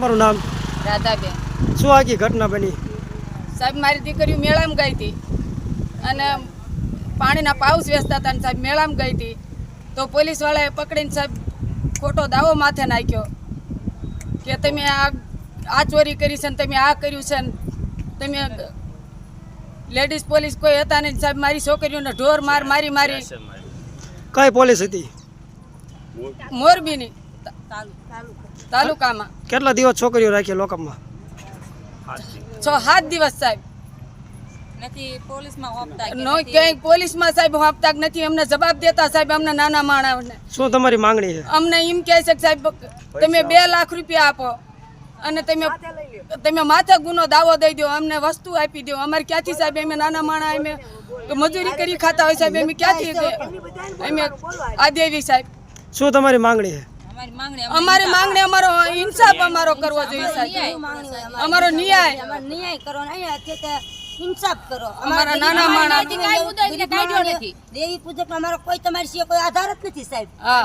મારું નામ રાધાબેન. શું આખી ઘટના બની? સાહેબ મારી દીકરીઓ મેળામાં ગઈ હતી અને પાણીના પાઉસ વેચતા હતા ને સાહેબ મેળામાં ગઈ હતી તો પોલીસવાળાએ પકડીને સાહેબ ખોટો દાવો માથે નાખ્યો કે તમે આ ચોરી કરી છે ને તમે આ કર્યું છે ને તમે લેડીઝ પોલીસ કોઈ હતા નહીં સાહેબ. મારી છોકરીઓને ઢોર મારી કઈ પોલીસ હતી? મોરબીની તાલુકામાં કેટલા દિવસ છોકરીઓ રાખી લોકઅપમાં? 6-7 દિવસ સાહેબ. ક્યાંય પોલીસમાં સાહેબ આપતા નથી, અમને જવાબ દેતા સાહેબ અમને નાના માણસને. શું તમારી માંગણી છે? અમને એમ કહે છે કે સાહેબ તમે 2 લાખ રૂપિયા આપો અને તમે માથે ગુનો દાવો દઈ દો, અમને વસ્તુ આપી દો. અમારે ક્યાંથી સાહેબ, અમે નાના માણસ અમે મજૂરી કરી ખાતા હોય સાહેબ, અમે ક્યાંથી અમે આ દેવી સાહેબ. શું તમારી માંગણી છે? અમારી માંગણી અમારો ઇન્સાફ અમારો કરવો જોઈએ સાહેબ, અમારો ન્યાય કરો, ઇન્સાફ કરો. અમારા નાના માણસ દેવી પૂજક અમારો કોઈ તમારી સિવાય કોઈ આધાર જ નથી સાહેબ. હા.